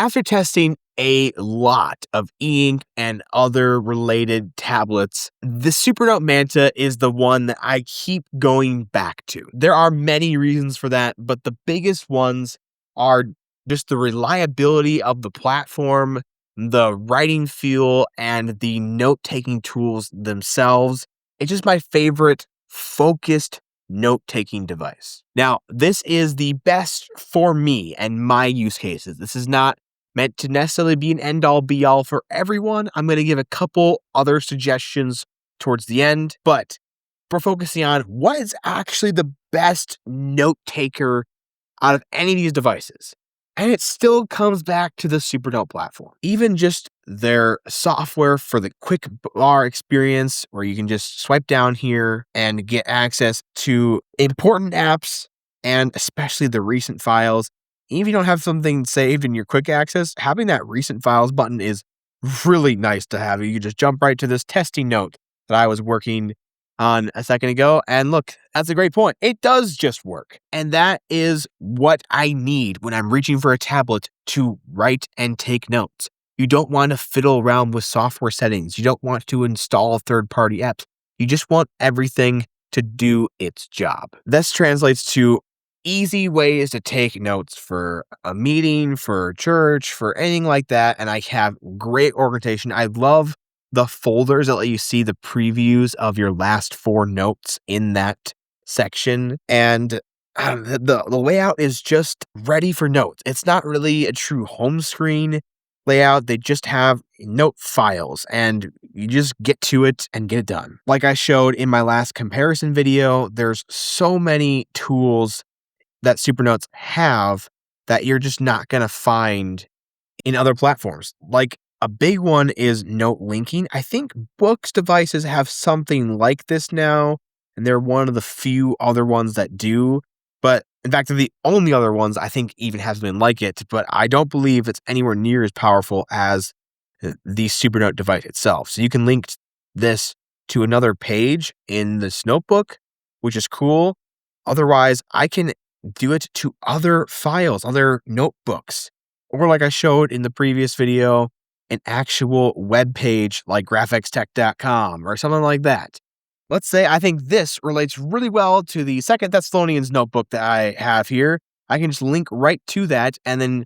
After testing a lot of e-ink and other related tablets, the Supernote Manta is the one that I keep going back to. There are many reasons for that, but the biggest ones are just the reliability of the platform, the writing feel, and the note-taking tools themselves. It's just my favorite focused note-taking device. Now, this is the best for me and my use cases. This is not meant to necessarily be an end-all be-all for everyone. I'm going to give a couple other suggestions towards the end, but we're focusing on what is actually the best note-taker out of any of these devices. And it still comes back to the Supernote platform. Even just their software for the quick bar experience, where you can just swipe down here and get access to important apps and especially the recent files. Even if you don't have something saved in your quick access, having that recent files button is really nice to have. You can just jump right to this testing note that I was working on a second ago. And look, that's a great point. It does just work. And that is what I need when I'm reaching for a tablet to write and take notes. You don't want to fiddle around with software settings. You don't want to install third-party apps. You just want everything to do its job. This translates to easy ways to take notes for a meeting, for church, for anything like that. And I have great organization. I love the folders that let you see the previews of your last 4 notes in that section. And the layout is just ready for notes. It's not really a true home screen layout. They just have note files and you just get to it and get it done. Like I showed in my last comparison video, there's so many tools that Supernotes have that you're just not going to find in other platforms. Like a big one is note linking. I think Books devices have something like this now, and they're one of the few other ones that do. But in fact, they're the only other ones I think even have something like it. But I don't believe it's anywhere near as powerful as the Supernote device itself. So you can link this to another page in this notebook, which is cool. Otherwise, I can do it to other files, other notebooks, or like I showed in the previous video, an actual web page like grafxtech.com or something like that. Let's say I think this relates really well to the 2 Thessalonians notebook that I have here. I can just link right to that, and then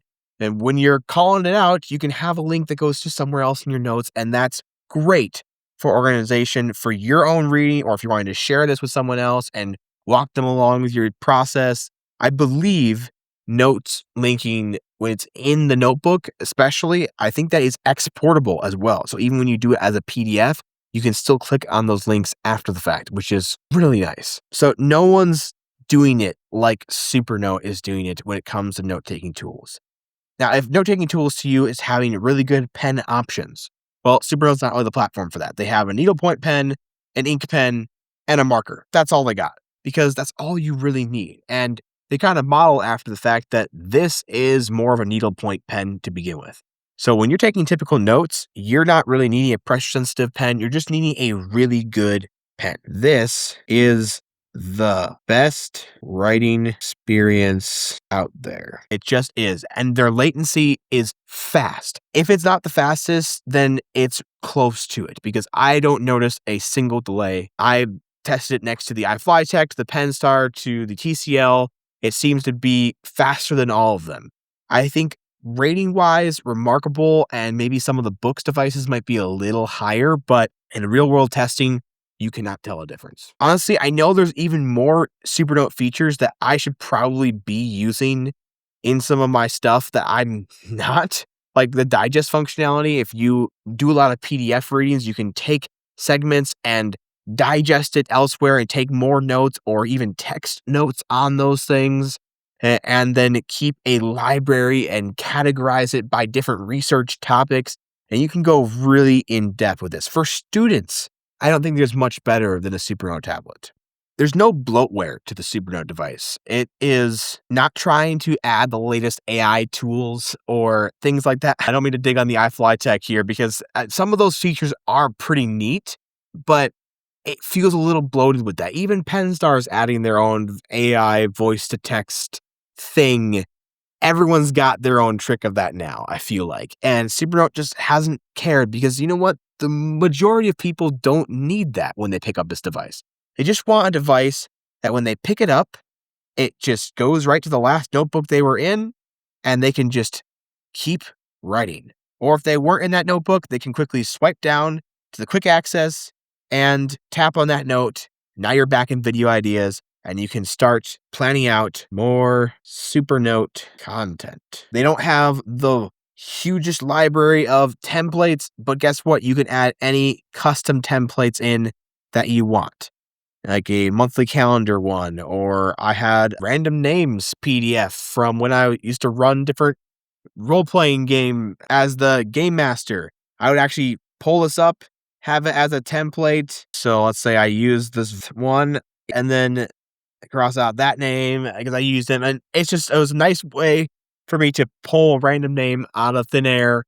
when you're calling it out, you can have a link that goes to somewhere else in your notes, and that's great for organization, for your own reading, or if you're wanting to share this with someone else and walk them along with your process. I believe notes linking, when it's in the notebook, especially, I think that is exportable as well. So even when you do it as a PDF, you can still click on those links after the fact, which is really nice. So no one's doing it like Supernote is doing it when it comes to note-taking tools. Now, if note-taking tools to you is having really good pen options, well, Supernote's not really the platform for that. They have a needlepoint pen, an ink pen, and a marker. That's all they got, because that's all you really need. And they kind of model after the fact that this is more of a needlepoint pen to begin with. So when you're taking typical notes, you're not really needing a pressure-sensitive pen. You're just needing a really good pen. This is the best writing experience out there. It just is. And their latency is fast. If it's not the fastest, then it's close to it, because I don't notice a single delay. I tested it next to the iflytek, to the Penstar, to the TCL. It seems to be faster than all of them. I think rating-wise, Remarkable and maybe some of the Books devices might be a little higher, but in real-world testing, you cannot tell a difference. Honestly, I know there's even more Supernote features that I should probably be using in some of my stuff that I'm not. Like the digest functionality. If you do a lot of PDF readings, you can take segments and digest it elsewhere and take more notes, or even text notes on those things, and then keep a library and categorize it by different research topics. And you can go really in depth with this. For students, I don't think there's much better than a Supernote tablet. There's no bloatware to the Supernote device. It is not trying to add the latest AI tools or things like that. I don't mean to dig on the iflytek here, because some of those features are pretty neat, but it feels a little bloated with that. Even Penstar is adding their own AI voice-to-text thing everyone's got their own trick of that now, I feel like. And Supernote just hasn't cared because you know what? The majority of people don't need that when they pick up this device. They just want a device that when they pick it up, it just goes right to the last notebook they were in, and they can just keep writing. Or if they weren't in that notebook, they can quickly swipe down to the quick access and tap on that note. Now you're back in video ideas and you can start planning out more Supernote content. They don't have the hugest library of templates, but guess what? You can add any custom templates in that you want, like a monthly calendar one, or I had random names PDF from when I used to run different role-playing game as the game master. I would actually pull this up, have it as a template. So let's say I use this one and then cross out that name because I used it. And it was a nice way for me to pull a random name out of thin air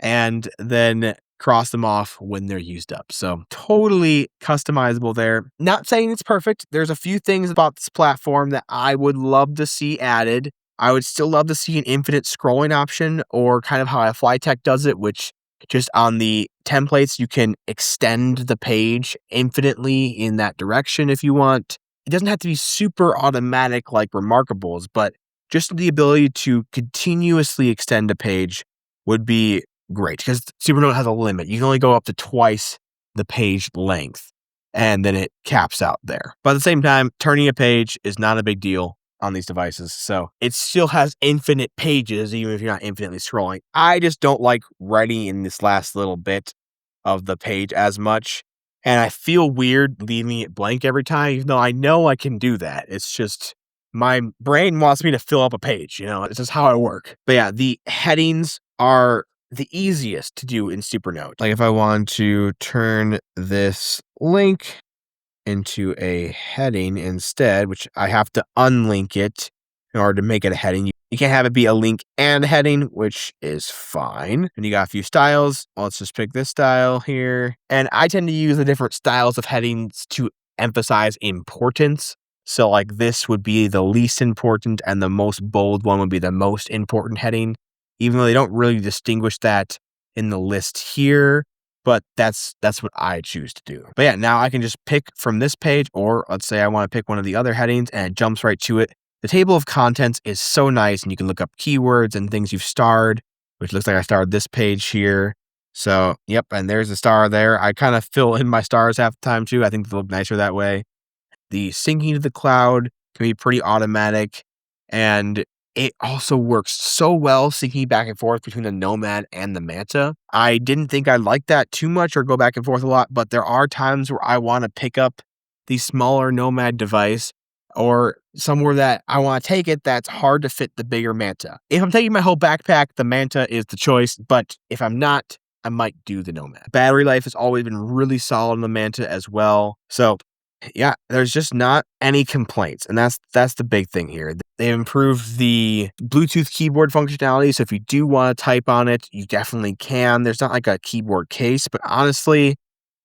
and then cross them off when they're used up. So totally customizable there. Not saying it's perfect. There's a few things about this platform that I would love to see added. I would still love to see an infinite scrolling option, or kind of how iflytek does it, which just on the templates, you can extend the page infinitely in that direction if you want. It doesn't have to be super automatic like Remarkables, but just the ability to continuously extend a page would be great, because Supernote has a limit. You can only go up to twice the page length, and then it caps out there. But at the same time, turning a page is not a big deal on these devices, so it still has infinite pages, even if you're not infinitely scrolling. I just don't like writing in this last little bit of the page as much, and I feel weird leaving it blank every time, even though I know I can do that. It's just my brain wants me to fill up a page, it's just how I work. But yeah, the headings are the easiest to do in Supernote. Like if I want to turn this link into a heading instead, which I have to unlink it in order to make it a heading. You can't have it be a link and a heading, which is fine. And you got a few styles. Let's just pick this style here. And I tend to use the different styles of headings to emphasize importance. So like this would be the least important, and the most bold one would be the most important heading, even though they don't really distinguish that in the list here. But that's what I choose to do. But yeah, now I can just pick from this page, or let's say I want to pick one of the other headings and it jumps right to it. The table of contents is so nice, and you can look up keywords and things you've starred, which looks like I starred this page here. So, yep, and there's a star there. I kind of fill in my stars half the time too. I think they look nicer that way. The syncing to the cloud can be pretty automatic, and it also works so well syncing back and forth between the Nomad and the Manta. I didn't think I liked that too much or go back and forth a lot, but there are times where I want to pick up the smaller Nomad device, or somewhere that I want to take it that's hard to fit the bigger Manta. If I'm taking my whole backpack, the Manta is the choice, but if I'm not, I might do the Nomad. Battery life has always been really solid on the Manta as well. So yeah, there's just not any complaints, and that's the big thing here. They improved the Bluetooth keyboard functionality, so if you do want to type on it, you definitely can. There's not like a keyboard case, but honestly,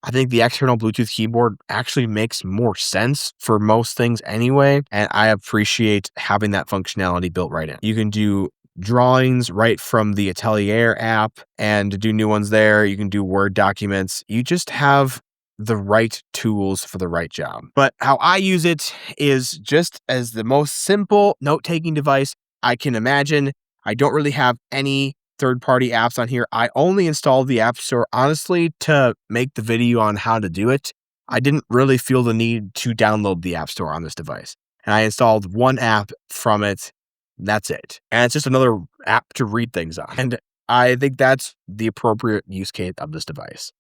I think the external Bluetooth keyboard actually makes more sense for most things anyway, and I appreciate having that functionality built right in. You can do drawings right from the Atelier app and do new ones there. You can do Word documents. You just have the right tools for the right job. But how I use it is just as the most simple note-taking device I can imagine. I don't really have any third-party apps on here. I only installed the App Store, honestly, to make the video on how to do it. I didn't really feel the need to download the App Store on this device. And I installed one app from it. That's it. And it's just another app to read things on. And I think that's the appropriate use case of this device.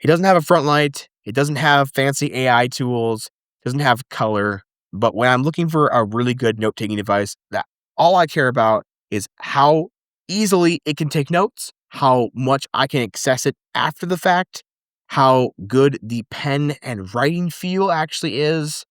It doesn't have a front light. It doesn't have fancy AI tools. It doesn't have color. But when I'm looking for a really good note-taking device, that all I care about is how easily it can take notes, how much I can access it after the fact, how good the pen and writing feel actually is,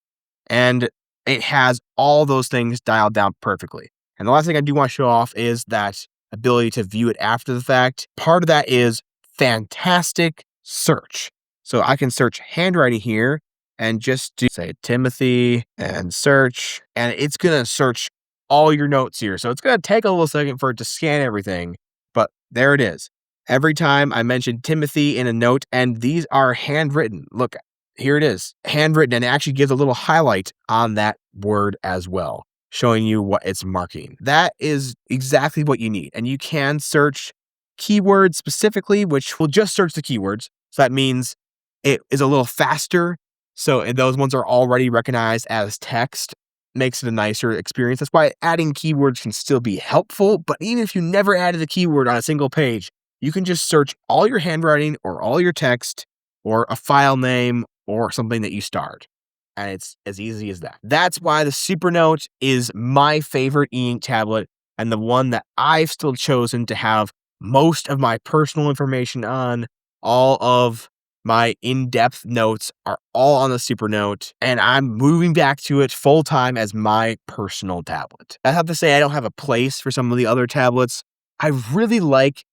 and it has all those things dialed down perfectly. And the last thing I do want to show off is that ability to view it after the fact. Part of that is fantastic search. So I can search handwriting here and just do, say, Timothy and search, and it's going to search all your notes here. So it's going to take a little second for it to scan everything, but there it is. Every time I mention Timothy in a note, and these are handwritten. Look, here it is, handwritten, and it actually gives a little highlight on that word as well, showing you what it's marking. That is exactly what you need. And you can search keywords specifically, which will just search the keywords. So that means it is a little faster. So and those ones are already recognized as text, makes it a nicer experience. That's why adding keywords can still be helpful. But even if you never added a keyword on a single page, you can just search all your handwriting or all your text or a file name or something that you starred. And it's as easy as that. That's why the Supernote is my favorite e-ink tablet and the one that I've still chosen to have most of my personal information on. All of my in-depth notes are all on the Supernote, and I'm moving back to it full time as my personal tablet. I have to say, I don't have a place for some of the other tablets. I really like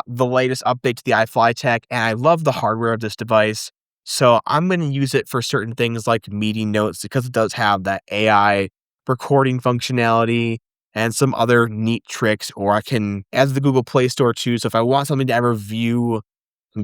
the latest update to the iflytek, and I love the hardware of this device. So I'm going to use it for certain things like meeting notes because it does have that AI recording functionality and some other neat tricks, or I can add the Google Play Store too. So if I want something to ever view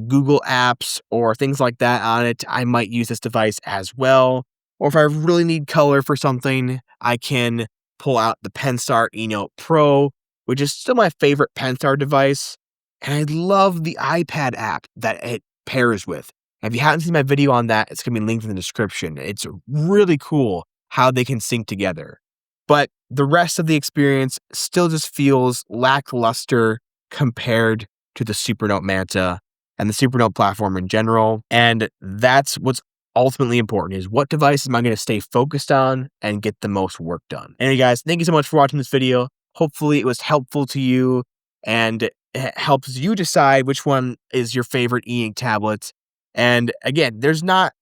Google apps or things like that on it, I might use this device as well. Or if I really need color for something, I can pull out the Penstar eNote Pro, which is still my favorite Penstar device. And I love the iPad app that it pairs with. And if you haven't seen my video on that, it's going to be linked in the description. It's really cool how they can sync together. But the rest of the experience still just feels lackluster compared to the Supernote Manta and the Supernote platform in general. And that's what's ultimately important, is what device am I going to stay focused on and get the most work done. Anyway, guys, thank you so much for watching this video. Hopefully it was helpful to you and it helps you decide which one is your favorite e-ink tablet. And again, it's not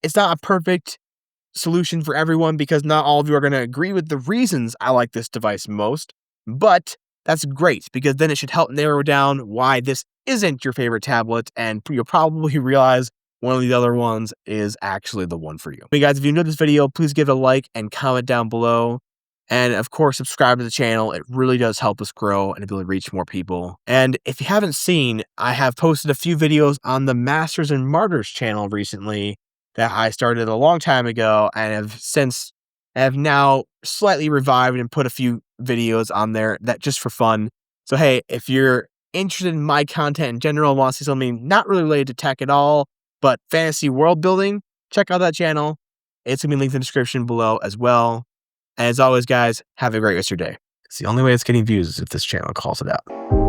a perfect solution for everyone because not all of you are going to agree with the reasons I like this device most, but that's great because then it should help narrow down why this isn't your favorite tablet, and you'll probably realize one of the other ones is actually the one for you. Hey guys, if you enjoyed this video, please give it a like and comment down below. And of course, subscribe to the channel. It really does help us grow and ability to reach more people. And if you haven't seen, I have posted a few videos on the Masters and Martyrs channel recently that I started a long time ago and have now slightly revived and put a few videos on there that just for fun. So hey, if you're interested in my content in general and want to see something not really related to tech at all, but fantasy world building, check out that channel. It's going to be linked in the description below as well. And as always, guys, have a great rest of your day. It's the only way it's getting views is if this channel calls it out.